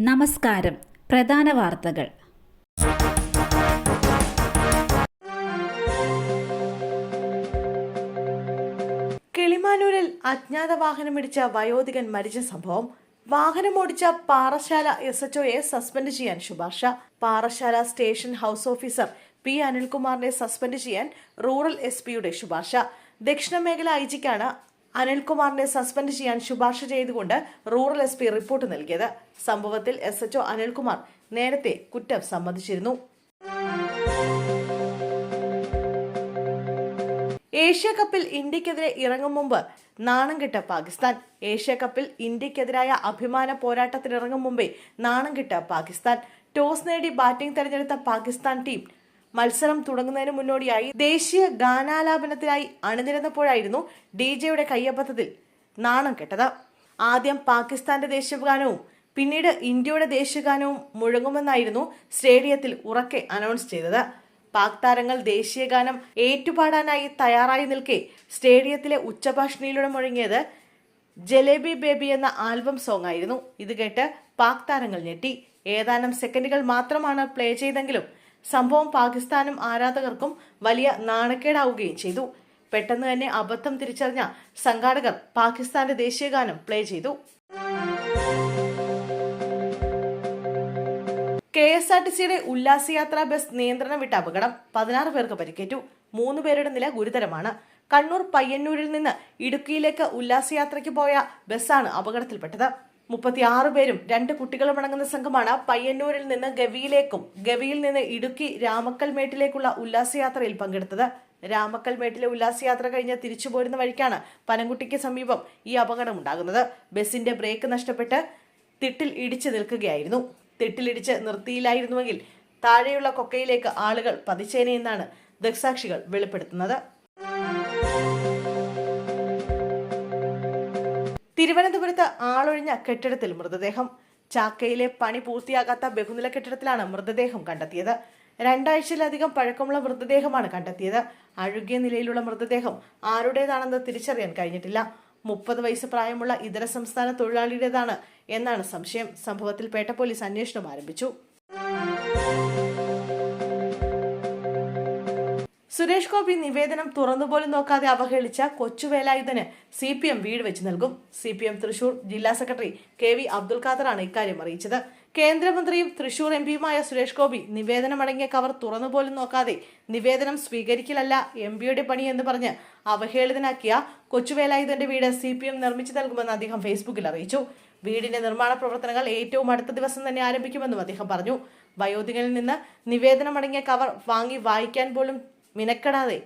നമസ്കാരം. പ്രധാന വാർത്തകൾ. കിളിമാനൂരിൽ അജ്ഞാത വാഹനമിടിച്ച വയോധികൻ മരിച്ച സംഭവം. വാഹനമോടിച്ച പാറശാല SHOയെ സസ്പെൻഡ് ചെയ്യാൻ ശുപാർശ. Parassala station house officer P. അനിൽകുമാറിനെ സസ്പെൻഡ് ചെയ്യാൻ റൂറൽ SP-യുടെ ശുപാർശ. ദക്ഷിണ മേഖല IG-ക്കാണ് അനിൽകുമാറിനെ സസ്പെൻഡ് ചെയ്യാൻ ശുപാർശ ചെയ്തുകൊണ്ട് റൂറൽ SP റിപ്പോർട്ട് നൽകിയത്. സംഭവത്തിൽ SHO അനിൽകുമാർ നേരത്തെ കുറ്റം സമ്മതിച്ചിരുന്നു. ഏഷ്യ കപ്പിൽ ഇന്ത്യക്കെതിരെ ഇറങ്ങും മുമ്പ് നാണം കെട്ട പാകിസ്ഥാൻ. ഏഷ്യ കപ്പിൽ ഇന്ത്യക്കെതിരായ അഭിമാന പോരാട്ടത്തിനിറങ്ങും മുമ്പേ നാണം കെട്ട പാകിസ്ഥാൻ. ടോസ് നേടി ബാറ്റിംഗ് തെരഞ്ഞെടുത്ത പാകിസ്ഥാൻ ടീം മത്സരം തുടങ്ങുന്നതിന് മുന്നോടിയായി ദേശീയ ഗാനാലാപനത്തിനായി അണിനിരന്നപ്പോഴായിരുന്നു DJ-യുടെ കയ്യബദ്ധത്തിൽ നാണം കെട്ടത്. ആദ്യം പാകിസ്ഥാന്റെ ദേശീയഗാനവും പിന്നീട് ഇന്ത്യയുടെ ദേശീയഗാനവും മുഴങ്ങുമെന്നായിരുന്നു സ്റ്റേഡിയത്തിൽ ഉറക്കെ അനൗൺസ് ചെയ്തത്. പാക് താരങ്ങൾ ദേശീയഗാനം ഏറ്റുപാടാനായി തയ്യാറായി നിൽക്കെ സ്റ്റേഡിയത്തിലെ ഉച്ചഭാഷണിയിലൂടെ മുഴങ്ങിയത് ജലേബി ബേബി എന്ന ആൽബം സോങ് ആയിരുന്നു. ഇത് കേട്ട് പാക് താരങ്ങൾ ഞെട്ടി. ഏതാനും സെക്കൻഡുകൾ മാത്രമാണ് പ്ലേ ചെയ്തെങ്കിലും സംഭവം പാകിസ്ഥാനും ആരാധകർക്കും വലിയ നാണക്കേടാവുകയും ചെയ്തു. പെട്ടെന്ന് തന്നെ അബദ്ധം തിരിച്ചറിഞ്ഞ സംഘാടകർ പാകിസ്ഥാന്റെ ദേശീയഗാനം പ്ലേ ചെയ്തു. KSRTCയുടെ ഉല്ലാസയാത്രാ ബസ് നിയന്ത്രണം വിട്ട അപകടം. 16 പേർക്ക് പരിക്കേറ്റു. 3 പേരുടെ നില ഗുരുതരമാണ്. കണ്ണൂർ പയ്യന്നൂരിൽ നിന്ന് ഇടുക്കിയിലേക്ക് ഉല്ലാസയാത്രയ്ക്ക് പോയ ബസ്സാണ് അപകടത്തിൽപ്പെട്ടത്. 36 പേരും 2 കുട്ടികളും അടങ്ങുന്ന സംഘമാണ് പയ്യന്നൂരിൽ നിന്ന് ഗവിയിലേക്കും ഗവിയിൽ നിന്ന് ഇടുക്കി രാമക്കൽമേട്ടിലേക്കുള്ള ഉല്ലാസയാത്രയിൽ പങ്കെടുത്തത്. രാമക്കൽമേട്ടിലെ ഉല്ലാസയാത്ര കഴിഞ്ഞ് തിരിച്ചു പോരുന്ന വഴിക്കാണ് പനംകുട്ടിക്ക് സമീപം ഈ അപകടം ഉണ്ടാകുന്നത്. ബസിന്റെ ബ്രേക്ക് നഷ്ടപ്പെട്ട് തിട്ടിൽ ഇടിച്ച് നിൽക്കുകയായിരുന്നു. തിട്ടിലിടിച്ച് നിർത്തിയില്ലായിരുന്നുവെങ്കിൽ താഴെയുള്ള കൊക്കയിലേക്ക് ആളുകൾ പതിച്ചേനെയെന്നാണ് ദൃക്സാക്ഷികൾ വെളിപ്പെടുത്തുന്നത്. തിരുവനന്തപുരത്ത് ആളൊഴിഞ്ഞ കെട്ടിടത്തിൽ മൃതദേഹം. ചാക്കയിലെ പണി പൂർത്തിയാകാത്ത ബഹുനില കെട്ടിടത്തിലാണ് മൃതദേഹം കണ്ടെത്തിയത്. 2 ആഴ്ചയിലധികം പഴക്കമുള്ള മൃതദേഹമാണ് കണ്ടെത്തിയത്. അഴുകിയ നിലയിലുള്ള മൃതദേഹം ആരുടേതാണെന്ന് തിരിച്ചറിയാൻ കഴിഞ്ഞിട്ടില്ല. 30 വയസ്സ് പ്രായമുള്ള ഇതര സംസ്ഥാന തൊഴിലാളിയുടേതാണ് എന്നാണ് സംശയം. സംഭവത്തിൽ പേട്ട പോലീസ് അന്വേഷണം ആരംഭിച്ചു. സുരേഷ് ഗോപി നിവേദനം തുറന്നുപോലും നോക്കാതെ അവഹേളിച്ച കൊച്ചുവേലായുധന് CPM വീട് വെച്ച് നൽകും. CPM തൃശൂർ ജില്ലാ സെക്രട്ടറി KV അബ്ദുൽ ഖാദറാണ് ഇക്കാര്യം അറിയിച്ചത്. കേന്ദ്രമന്ത്രിയും തൃശൂർ MP-യുമായ സുരേഷ് ഗോപി നിവേദനമടങ്ങിയ കവർ തുറന്നുപോലും നോക്കാതെ നിവേദനം സ്വീകരിക്കലല്ല MP-യുടെ പണി എന്ന് പറഞ്ഞ് അവഹേളിതനാക്കിയ കൊച്ചുവേലായുധന്റെ വീട് CPM നിർമ്മിച്ചു നൽകുമെന്ന് അദ്ദേഹം ഫേസ്ബുക്കിൽ അറിയിച്ചു. വീടിന്റെ നിർമ്മാണ പ്രവർത്തനങ്ങൾ ഏറ്റവും അടുത്ത ദിവസം തന്നെ ആരംഭിക്കുമെന്നും അദ്ദേഹം പറഞ്ഞു. വയോധികനിൽ നിന്ന് നിവേദനമടങ്ങിയ കവർ വാങ്ങി വായിക്കാൻ പോലും മിനക്കെടാതെ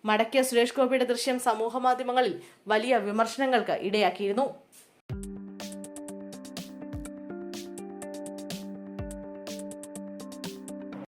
മടക്കിയ സുരേഷ് ഗോപിയുടെ ദൃശ്യം സമൂഹ മാധ്യമങ്ങളിൽ വലിയ വിമർശനങ്ങൾക്ക് ഇടയാക്കിയിരുന്നു.